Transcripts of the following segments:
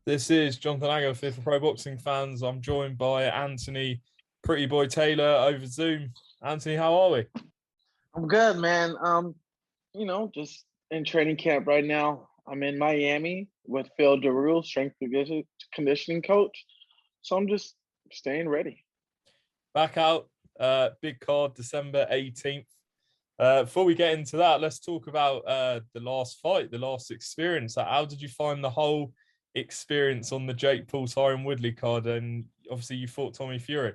This is Jonathan Agarfield for Pro Boxing Fans. I'm joined by Anthony Pretty Boy Taylor over Zoom. Anthony, how are we? I'm good, man. Just in training camp right now. I'm in Miami with Phil DeRule, conditioning coach. So I'm just staying ready. Back out, big card, December 18th. Before we get into that, let's talk about the last fight, the last experience. How did you find the whole experience on the Jake Paul Tyron Woodley card? And obviously, you fought Tommy Fury.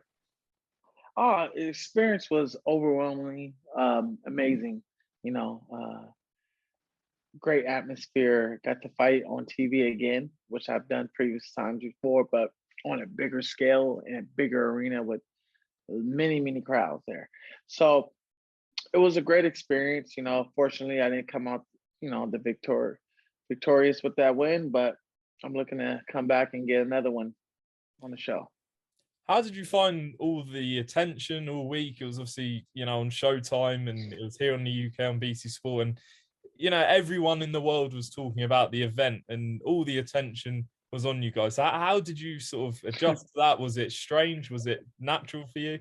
The experience was overwhelmingly amazing. You know, uh, Great atmosphere. Got to fight on TV again, which I've done previous times before, but on a bigger scale in a bigger arena with many crowds there. So it was a great experience. Fortunately, I didn't come out, victorious with that win, but I'm looking to come back and get another one on the show. How did you find all the attention all week? It was obviously, on Showtime and it was here on the UK on BT Sport. And, everyone in the world was talking about the event and all the attention was on you guys. How did you sort of adjust to that? Was it strange? Was it natural for you?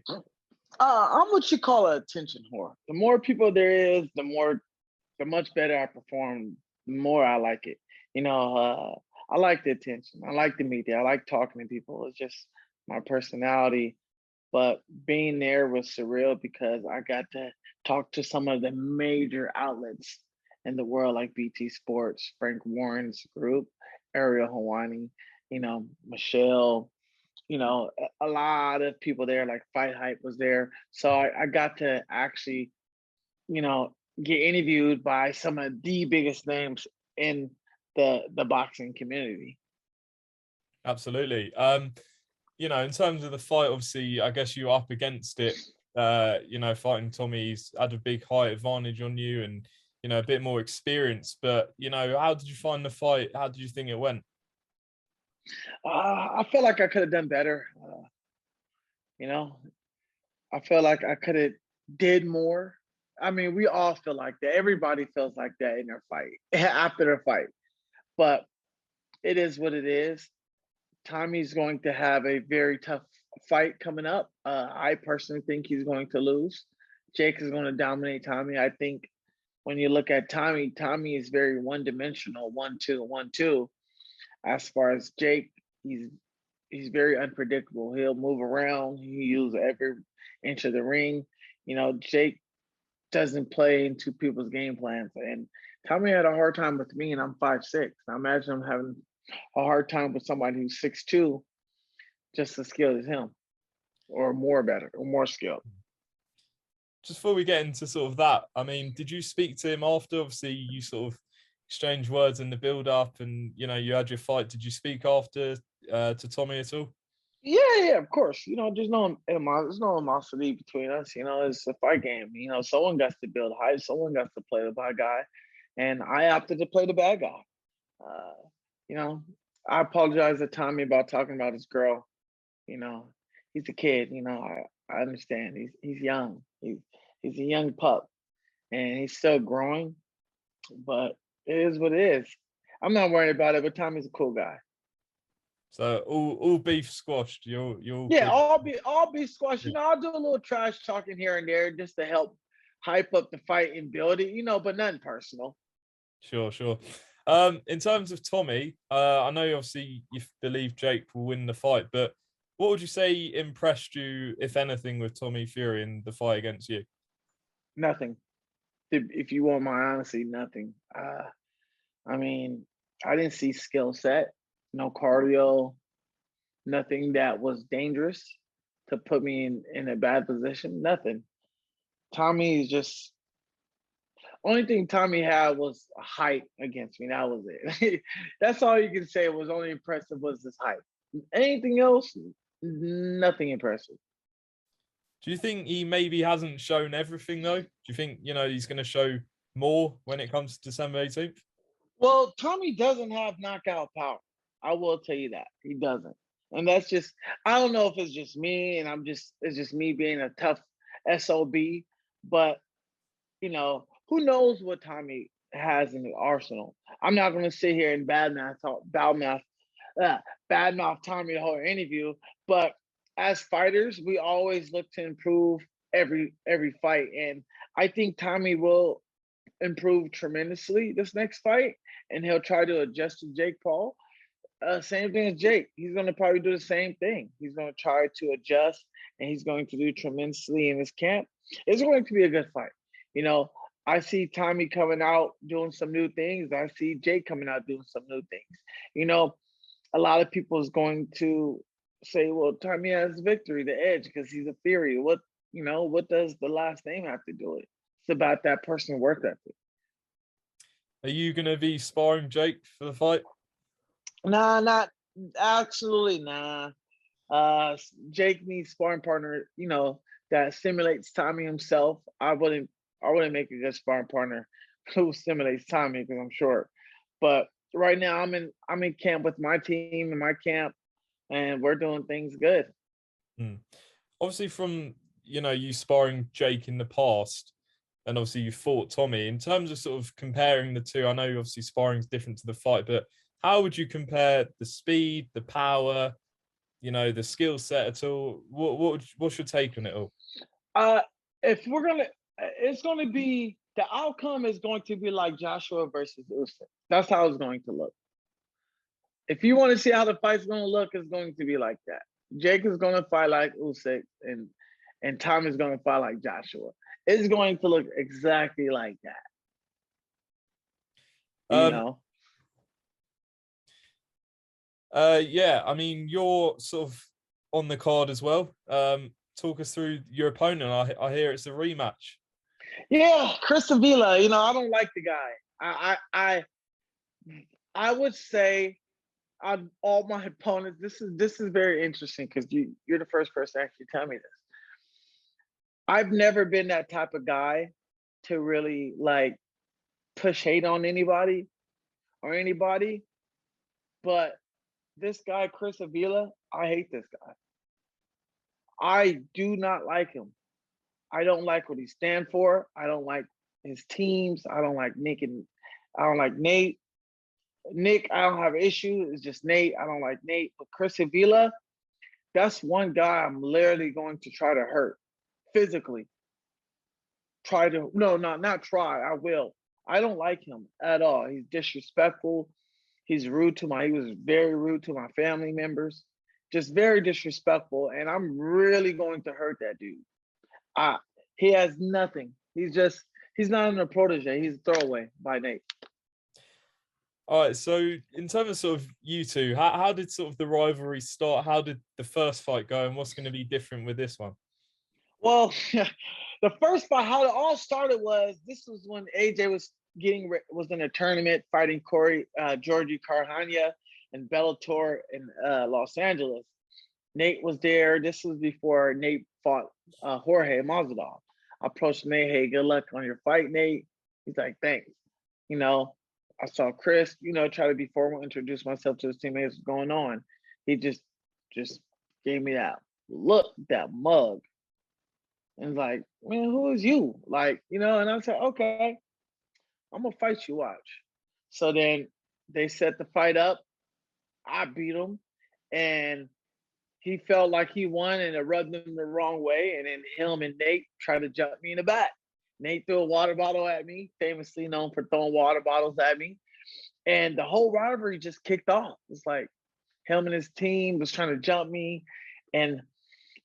I'm what you call an attention whore. The more people there is, the much better I perform. The more I like it. I like the attention. I like the media. I like talking to people. It's just my personality. But being there was surreal because I got to talk to some of the major outlets in the world, like BT Sports, Frank Warren's group, Ariel Hawani, Michelle, a lot of people there, like Fight Hype was there. So I got to actually, get interviewed by some of the biggest names in the boxing community. Absolutely. In terms of the fight, obviously, I guess you were up against it. Fighting Tommy's had a big height advantage on you and, a bit more experience. But, how did you find the fight? How did you think it went? I feel like I could have done better. You know, I feel like I could have did more. I mean, we all feel like that. Everybody feels like that in their fight after their fight. But it is what it is. Tommy's going to have a very tough fight coming up. I personally think he's going to lose. Jake is going to dominate Tommy. I think when you look at Tommy, Tommy is very one dimensional, 1-2, 1-2. As far as Jake, he's very unpredictable. He'll move around. He uses every inch of the ring. Jake doesn't play into people's game plans. And Tommy had a hard time with me, and I'm 5'6". I imagine I'm having a hard time with somebody who's 6'2", just as skilled as him, or more skilled. Just before we get into sort of that, I mean, did you speak to him after? Obviously, you sort of exchanged words in the build up and, you had your fight. Did you speak after to Tommy at all? Yeah, of course. There's no animosity between us. It's a fight game. Someone got to build hype. Someone got to play the bad guy, and I opted to play the bad guy. Uh, you know, I apologize to Tommy about talking about his girl. You know, he's a kid. I understand. He's young. He's a young pup, and he's still growing. But it is what it is. I'm not worried about it. But Tommy's a cool guy. So all beef squashed. You're all Yeah, good. all be squash. Yeah. I'll do a little trash talking here and there just to help hype up the fight and build it. But nothing personal. Sure, sure. In terms of Tommy, I know obviously you believe Jake will win the fight, but what would you say impressed you, if anything, with Tommy Fury in the fight against you? Nothing. If you want my honesty, nothing. I mean, I didn't see skill set, no cardio, nothing that was dangerous to put me in a bad position. Nothing. Tommy is just only thing Tommy had was a height against me. That was it. That's all you can say was only impressive was his height. Anything else, nothing impressive. Do you think he maybe hasn't shown everything though? Do you think, he's going to show more when it comes to December 18th? Well, Tommy doesn't have knockout power. I will tell you that. He doesn't. And that's just I don't know if it's just me and it's just me being a tough SOB, but who knows what Tommy has in the arsenal. I'm not gonna sit here and badmouth badmouth Tommy the whole interview, but as fighters, we always look to improve every fight, and I think Tommy will improve tremendously this next fight, and he'll try to adjust to Jake Paul. Same thing as Jake. He's going to probably do the same thing. He's going to try to adjust, and he's going to do tremendously in his camp. It's going to be a good fight. You know, I see Tommy coming out doing some new things. I see Jake coming out doing some new things. You know, a lot of people is going to say, well, Tommy has victory, the edge, because he's a Fury. What does the last name have to do with it? It's about that person's work ethic. Are you going to be sparring Jake for the fight? Nah, not absolutely nah. Jake needs sparring partner, that simulates Tommy himself. I wouldn't make a good sparring partner who simulates Tommy because I'm short. But right now I'm in camp with my team in my camp, and we're doing things good. Obviously, from you sparring Jake in the past, and obviously you fought Tommy. In terms of sort of comparing the two, I know obviously sparring is different to the fight, but how would you compare the speed, the power, the skill set at all? What's your take on it all? If we're gonna, it's gonna be the outcome is going to be like Joshua versus Usyk. That's how it's going to look. If you want to see how the fight's going to look, it's going to be like that. Jake is going to fight like Usyk, and Tom is going to fight like Joshua. It's going to look exactly like that. Yeah, I mean, you're sort of on the card as well. Talk us through your opponent. I hear it's a rematch. Yeah, Chris Avila. I don't like the guy. I would say all my opponents. This is very interesting because you're the first person to actually tell me this. I've never been that type of guy to really like push hate on anybody, but this guy, Chris Avila, I hate this guy. I do not like him. I don't like what he stands for. I don't like his teams. I don't like Nick, and I don't like Nate. Nick, I don't have an issue. It's just Nate. I don't like Nate. But Chris Avila, that's one guy I'm literally going to try to hurt physically. Not try. I will. I don't like him at all. He's disrespectful. He was very rude to my family members. Just very disrespectful. And I'm really going to hurt that dude. He has nothing. He's not even a protege. He's a throwaway by Nate. All right. So in terms of sort of you two, how did sort of the rivalry start? How did the first fight go, and what's going to be different with this one? Well, the first fight, how it all started was this was when AJ was in a tournament fighting Georgie Carhania and Bellator in Los Angeles. Nate was there. This was before Nate fought Jorge Masvidal. I approached Nate, hey, good luck on your fight, Nate. He's like, thanks. I saw Chris, try to be formal, introduce myself to his teammates, what's going on. He just gave me that look, that mug. And like, man, who is you? And I said, okay, I'm gonna fight you, watch. So then they set the fight up. I beat him, and he felt like he won, and it rubbed him the wrong way. And then him and Nate tried to jump me in the back. Nate threw a water bottle at me, famously known for throwing water bottles at me. And the whole rivalry just kicked off. It's like him and his team was trying to jump me, and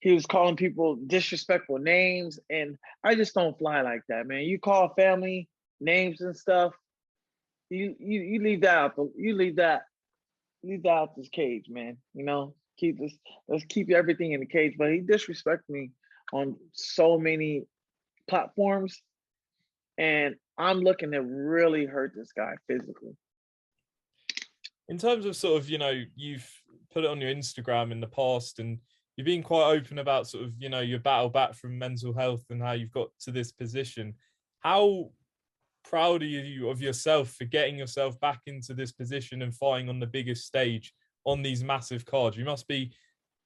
he was calling people disrespectful names. And I just don't fly like that, man. You call family names and stuff, you leave that out. You leave that out this cage, man. Let's keep everything in the cage. But he disrespected me on so many platforms, and I'm looking to really hurt this guy physically. In terms of sort of, you've put it on your Instagram in the past, and you've been quite open about sort of, your battle back from mental health and how you've got to this position. How proud are you of yourself for getting yourself back into this position and fighting on the biggest stage on these massive cards? You must be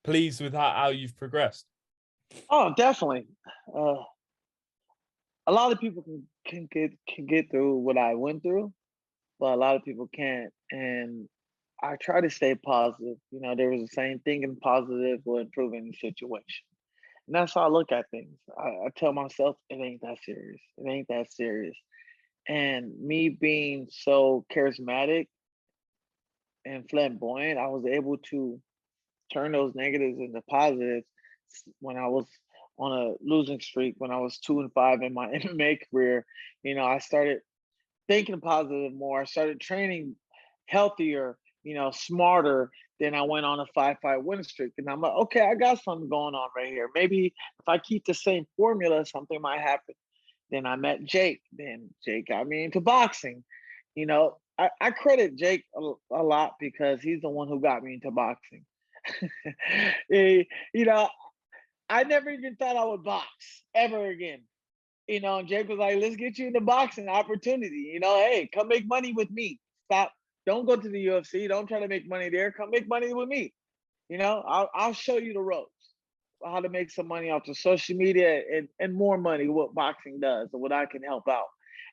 pleased with how you've progressed. Oh, definitely. A lot of people can get through what I went through, but a lot of people can't. And I try to stay positive. There was a saying, thinking positive will improve any situation. And that's how I look at things. I tell myself, it ain't that serious. It ain't that serious. And me being so charismatic and flamboyant, I was able to turn those negatives into positives when I was on a losing streak, when I was 2-5 in my MMA career. I started thinking positive more. I started training healthier, smarter. Then I went on a 5-fight win streak. And I'm like, okay, I got something going on right here. Maybe if I keep the same formula, something might happen. Then I met Jake. Then Jake got me into boxing. I credit Jake a lot because he's the one who got me into boxing. You know, I never even thought I would box ever again. And Jake was like, let's get you into boxing opportunity. Hey, come make money with me. Stop. Don't go to the UFC. Don't try to make money there. Come make money with me. I'll show you the ropes, how to make some money off of social media and more money, what boxing does and what I can help out.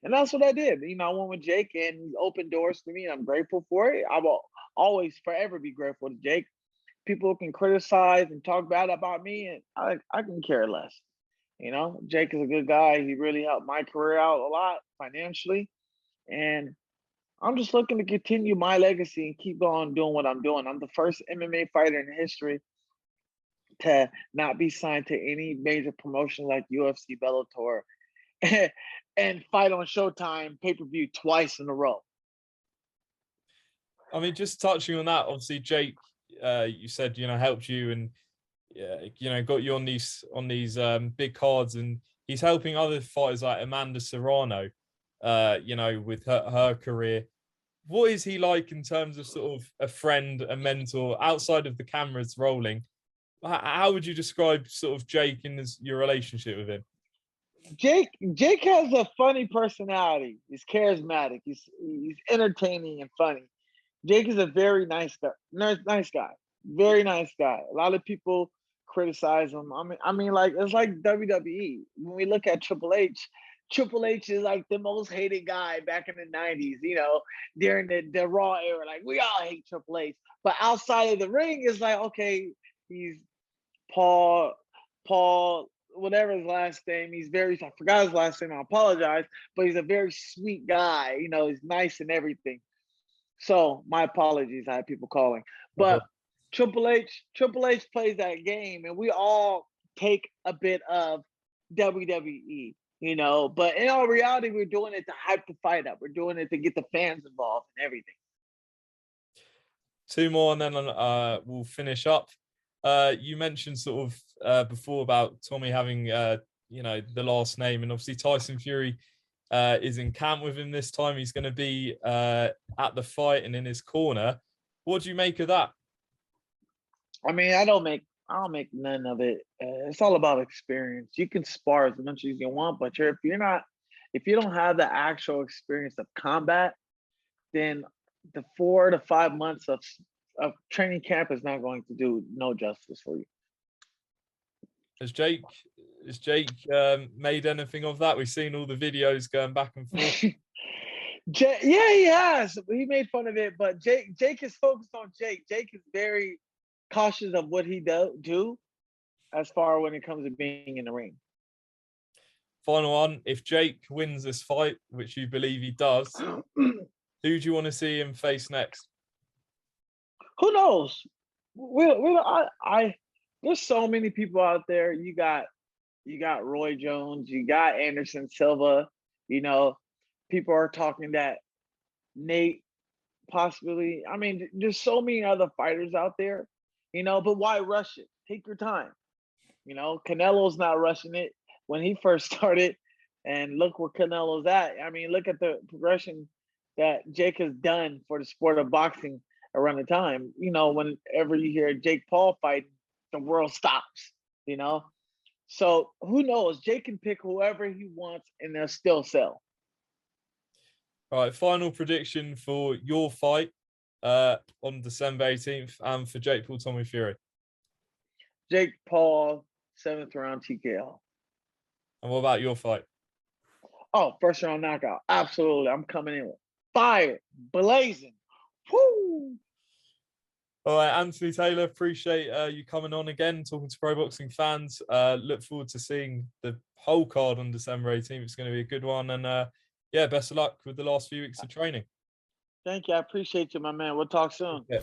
And that's what I did. I went with Jake and he opened doors for me. And I'm grateful for it. I will always forever be grateful to Jake. People can criticize and talk bad about me, and I can care less. Jake is a good guy. He really helped my career out a lot financially. And I'm just looking to continue my legacy and keep on doing what I'm doing. I'm the first MMA fighter in history to not be signed to any major promotion like UFC, Bellator, and fight on Showtime pay-per-view twice in a row. I mean, just touching on that, obviously, Jake, you said, helped you and, got you on these big cards, and he's helping other fighters like Amanda Serrano, with her career. What is he like in terms of sort of a friend, a mentor, outside of the cameras rolling? How would you describe sort of Jake and your relationship with him? Jake has a funny personality. He's charismatic. He's entertaining and funny. Jake is a very nice guy. Nice guy. Very nice guy. A lot of people criticize him. Like it's like WWE. When we look at Triple H is like the most hated guy back in the 90s, during the Raw era. Like we all hate Triple H. But outside of the ring, it's like, okay, he's Paul, whatever his last name. I forgot his last name. I apologize. But he's a very sweet guy. He's nice and everything. So my apologies. I had people calling. But Triple H plays that game, and we all take a bit of WWE, But in all reality, we're doing it to hype the fight up. We're doing it to get the fans involved and everything. Two more, and then we'll finish up. You mentioned sort of before about Tommy having the last name, and obviously Tyson Fury is in camp with him this time. He's going to be at the fight and in his corner. What do you make of that? I mean, I don't make none of it. It's all about experience. You can spar as much as you want, but if you don't have the actual experience of combat, then the 4 to 5 months of training camp is not going to do no justice for you. Has Jake made anything of that? We've seen all the videos going back and forth. Yeah, he has. He made fun of it, but Jake is focused on Jake. Jake is very cautious of what he do as far when it comes to being in the ring. Final one. If Jake wins this fight, which you believe he does, who do you want to see him face next? Who knows? There's so many people out there. You got Roy Jones, you got Anderson Silva. People are talking that Nate possibly. I mean, there's so many other fighters out there. But why rush it? Take your time. Canelo's not rushing it when he first started, and look where Canelo's at. I mean, look at the progression that Jake has done for the sport of boxing around the time. Whenever you hear Jake Paul fight, the world stops. So who knows? Jake can pick whoever he wants, and they'll still sell. All right, final prediction for your fight on December 18th and for Jake Paul Tommy Fury. Jake Paul, 7th round TKO. And what about your fight? Oh, first round knockout. Absolutely. I'm coming in with fire, blazing. Woo! All right, Anthony Taylor, appreciate you coming on again, talking to pro boxing fans. Look forward to seeing the whole card on December 18th. It's going to be a good one. And yeah, best of luck with the last few weeks of training. Thank you. I appreciate you, my man. We'll talk soon. Yeah.